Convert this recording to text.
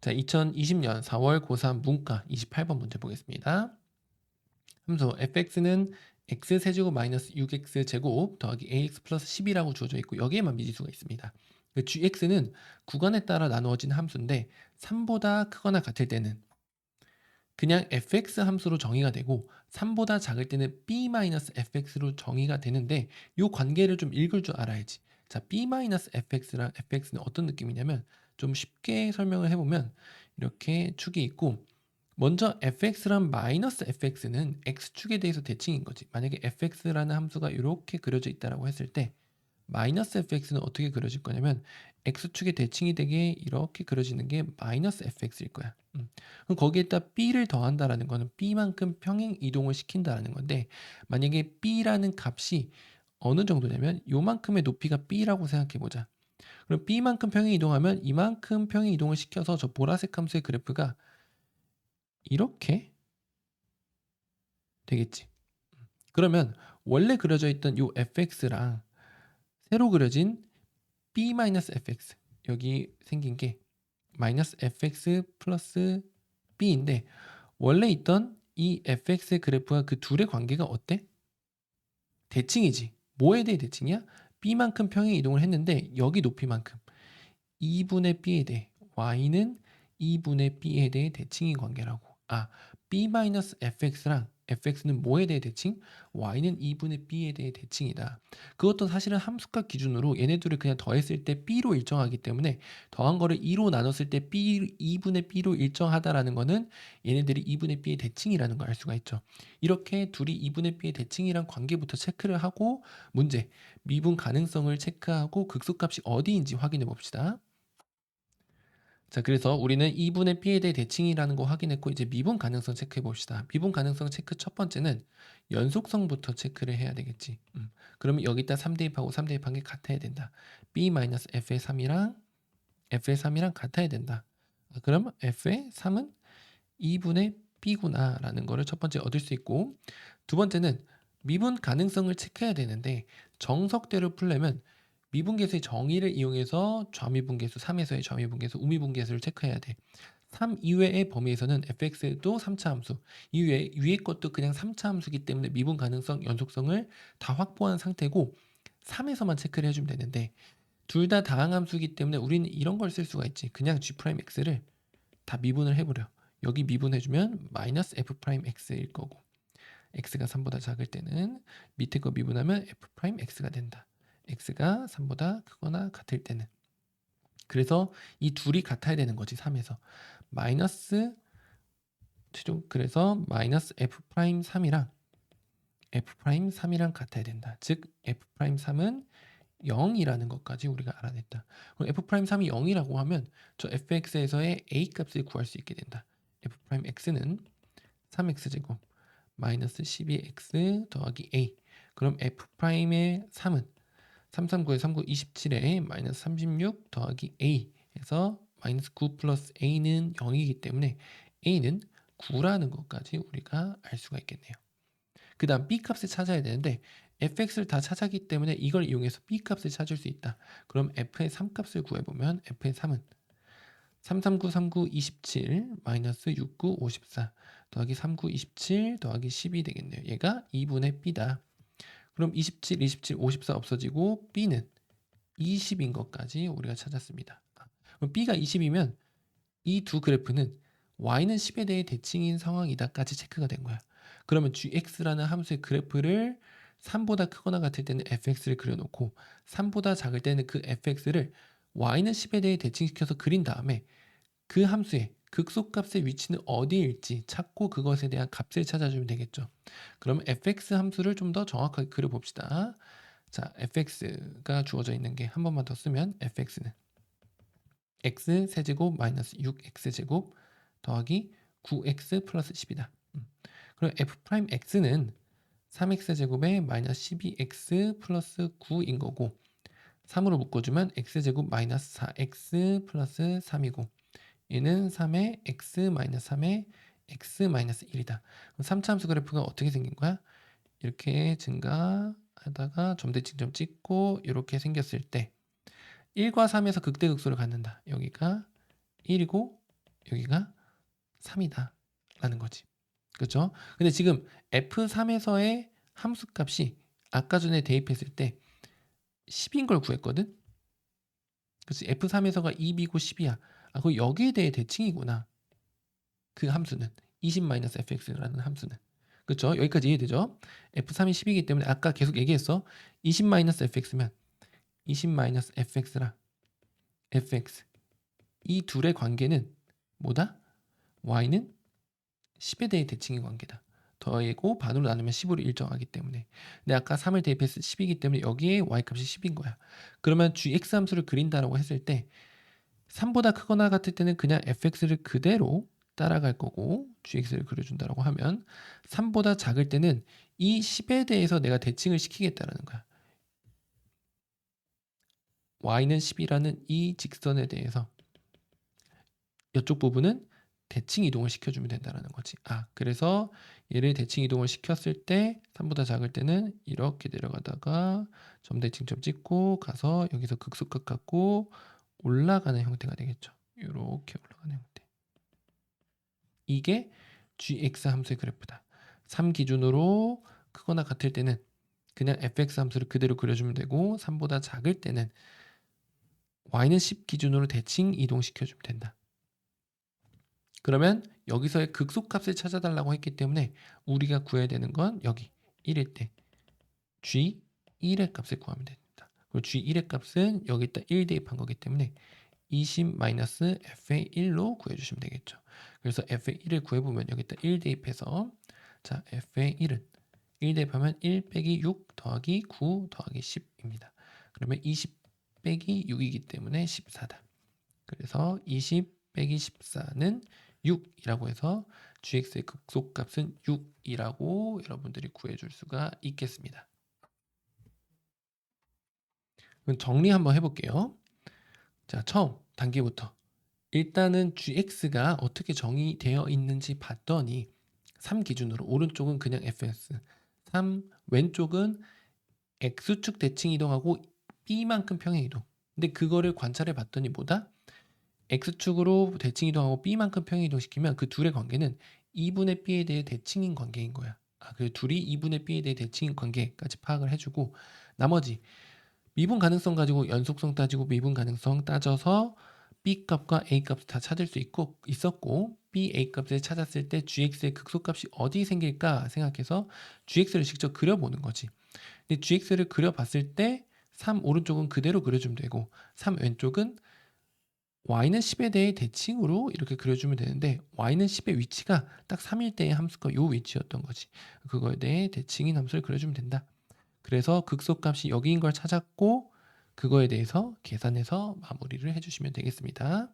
자, 2020년 4월 고3 문과 28번 문제 보겠습니다. 함수 fx는 x세제곱 마이너스 6x제곱 더하기 ax 플러스 10이라고 주어져 있고 여기에만 미지수가 있습니다. gx는 구간에 따라 나누어진 함수인데 3보다 크거나 같을 때는 그냥 fx 함수로 정의가 되고 3보다 작을 때는 b-fx로 정의가 되는데 이 관계를 좀 읽을 줄 알아야지. 자, b-fx랑 fx는 어떤 느낌이냐면 좀 쉽게 설명을 해보면 이렇게 축이 있고 먼저 fx랑 마이너스 fx는 x축에 대해서 대칭인 거지. 만약에 fx라는 함수가 이렇게 그려져 있다라고 했을 때 마이너스 fx는 어떻게 그려질 거냐면 x축의 대칭이 되게 이렇게 그려지는 게 마이너스 fx일 거야. 그럼 거기에다 b를 더한다라는 거는 b만큼 평행 이동을 시킨다라는 건데 만약에 b라는 값이 어느 정도냐면 요만큼의 높이가 b라고 생각해 보자. 그럼 b만큼 평행 이동하면 이만큼 평행 이동을 시켜서 저 보라색 함수의 그래프가 이렇게 되겠지. 그러면 원래 그려져 있던 요 fx랑 새로 그려진 b-fx 여기 생긴 게 마이너스 fx 플러스 b인데 원래 있던 이 fx의 그래프와 그 둘의 관계가 어때? 대칭이지. 뭐에 대해 대칭이야? b만큼 평행 이동을 했는데 여기 높이만큼 2분의 b에 대해 y는 2분의 b에 대해 대칭인 관계라고. 아, b-fx랑 fx는 뭐에 대해 대칭? y는 2분의 b에 대해 대칭이다. 그것도 사실은 함수값 기준으로 얘네들을 그냥 더했을 때 b로 일정하기 때문에 더한 거를 2로 나눴을 때 b 2분의 b로 일정하다라는 거는 얘네들이 2분의 b의 대칭이라는 걸 알 수가 있죠. 이렇게 둘이 2분의 b의 대칭이란 관계부터 체크를 하고 문제, 미분 가능성을 체크하고 극소값이 어디인지 확인해 봅시다. 자, 그래서 우리는 2분의 b에 대해 대칭이라는 거 확인했고 이제 미분 가능성 체크해 봅시다. 미분 가능성 체크 첫 번째는 연속성부터 체크를 해야 되겠지. 그러면 여기다 3 대입하고 3 대입한 게 같아야 된다. b-f의 3이랑 같아야 된다. 그러면 f의 3은 2분의 b구나 라는 거를 첫 번째 얻을 수 있고 두 번째는 미분 가능성을 체크해야 되는데 정석대로 풀려면 미분계수의 정의를 이용해서 좌미분계수 3에서의 좌미분계수 우미분계수를 체크해야 돼. 3 이외의 범위에서는 fx도 3차 함수 이외에 위의 것도 그냥 3차 함수이기 때문에 미분 가능성 연속성을 다 확보한 상태고 3에서만 체크를 해주면 되는데 둘 다 다항함수이기 때문에 우리는 이런 걸 쓸 수가 있지. 그냥 g'x를 다 미분을 해버려. 여기 미분해주면 마이너스 f'x일 거고 x가 3보다 작을 때는 밑에 거 미분하면 f'x가 된다. x가 3보다 크거나 같을 때는 그래서 이 둘이 같아야 되는 거지 3에서 마이너스 최종 그래서 마이너스 f'3이랑 f'3이랑 같아야 된다. 즉 f'3은 0이라는 것까지 우리가 알아냈다. 그럼 f'3이 0이라고 하면 저 fx에서의 a 값을 구할 수 있게 된다. f'x는 3x제곱 마이너스 12x 더하기 a 그럼 f'의 3은 339에 39, 27에 마이너스 36 더하기 a 해서 마이너스 9 플러스 a는 0이기 때문에 a는 9라는 것까지 우리가 알 수가 있겠네요. 그 다음 b값을 찾아야 되는데 fx를 다 찾았기 때문에 이걸 이용해서 b값을 찾을 수 있다. 그럼 f의 3값을 구해보면 f의 3은 339, 39, 27 마이너스 69, 54 더하기 39, 27 더하기 12 되겠네요. 얘가 2분의 b다. 그럼 27, 27, 54 없어지고 b는 20인 것까지 우리가 찾았습니다. 그럼 b가 20이면 이 두 그래프는 y는 10에 대해 대칭인 상황이다까지 체크가 된 거야. 그러면 gx라는 함수의 그래프를 3보다 크거나 같을 때는 fx를 그려놓고 3보다 작을 때는 그 fx를 y는 10에 대해 대칭시켜서 그린 다음에 그 함수의 극소값의 위치는 어디일지 찾고 그것에 대한 값을 찾아주면 되겠죠. 그럼 fx 함수를 좀 더 정확하게 그려봅시다. 자, fx가 주어져 있는 게 한 번만 더 쓰면 fx는 x 세제곱 마이너스 6x제곱 더하기 9x 플러스 10이다. 그럼 f'x는 3x제곱에 마이너스 12x 플러스 9인 거고 3으로 묶어주면 x제곱 마이너스 4x 플러스 3이고 얘는 3의 x 마이너스 3의 x 마이너스 1이다. 그럼 3차 함수 그래프가 어떻게 생긴 거야? 이렇게 증가하다가 점대칭점 찍고 이렇게 생겼을 때 1과 3에서 극대극소를 갖는다. 여기가 1이고 여기가 3이다 라는 거지. 그렇죠? 근데 지금 F3에서의 함수값이 아까 전에 대입했을 때 10인 걸 구했거든? 그치? F3에서가 2B고 10이야. 아, 그 여기에 대해 대칭이구나. 그 함수는 20-fx라는 함수는. 그렇죠? 여기까지 이해되죠? F3이 10이기 때문에 아까 계속 얘기했어. 20-fx면 20-fx랑 fx 이 둘의 관계는 뭐다? y는 10에 대해 대칭의 관계다. 더하고 반으로 나누면 10으로 일정하기 때문에. 근데 아까 3을 대입해서 10이기 때문에 여기에 y값이 10인 거야. 그러면 gx 함수를 그린다라고 했을 때 3보다 크거나 같을 때는 그냥 fx를 그대로 따라갈 거고 gx를 그려준다라고 하면 3보다 작을 때는 이 10에 대해서 내가 대칭을 시키겠다라는 거야. y는 10이라는 이 직선에 대해서 이쪽 부분은 대칭 이동을 시켜주면 된다는 거지. 아, 그래서 얘를 대칭 이동을 시켰을 때 3보다 작을 때는 이렇게 내려가다가 점대칭점 찍고 가서 여기서 극소값 갖고 올라가는 형태가 되겠죠. 이렇게 올라가는 형태. 이게 gx 함수의 그래프다. 3 기준으로 크거나 같을 때는 그냥 fx 함수를 그대로 그려주면 되고 3보다 작을 때는 y는 10 기준으로 대칭 이동시켜주면 된다. 그러면 여기서의 극소값을 찾아달라고 했기 때문에 우리가 구해야 되는 건 여기 1일 때 G1의 값을 구하면 됩니다. 그리고 G1의 값은 여기다 1 대입한 거기 때문에 20-f의 1로 구해주시면 되겠죠. 그래서 f의 1을 구해보면 여기다 1 대입해서 자 f의 1은 1 대입하면 1 빼기 6 더하기 9 더하기 10입니다. 그러면 20 빼기 6이기 때문에 14다. 그래서 20 빼기 14는 6이라고 해서 gx의 극소값은 6이라고 여러분들이 구해줄 수가 있겠습니다. 그럼 정리 한번 해볼게요. 자, 처음 단계부터 일단은 gx가 어떻게 정의되어 있는지 봤더니 3 기준으로 오른쪽은 그냥 fs 3 왼쪽은 x축 대칭 이동하고 b만큼 평행 이동. 근데 그거를 관찰해 봤더니 뭐다? x축으로 대칭 이동하고 b만큼 평행 이동시키면 그 둘의 관계는 2분의 b에 대해 대칭인 관계인 거야. 아, 그 둘이 2분의 b에 대해 대칭인 관계까지 파악을 해주고 나머지 미분 가능성 가지고 연속성 따지고 미분 가능성 따져서 b 값과 a 값을 다 찾을 수 있었고 b, a 값을 찾았을 때 gx의 극소값이 어디 생길까 생각해서 gx를 직접 그려보는 거지. 근데 gx를 그려봤을 때 3 오른쪽은 그대로 그려주면 되고 3 왼쪽은 y는 10에 대해 대칭으로 이렇게 그려주면 되는데 y는 10의 위치가 딱 3일 때의 함수가 요 위치였던 거지. 그거에 대해 대칭인 함수를 그려주면 된다. 그래서 극소값이 여기인 걸 찾았고 그거에 대해서 계산해서 마무리를 해주시면 되겠습니다.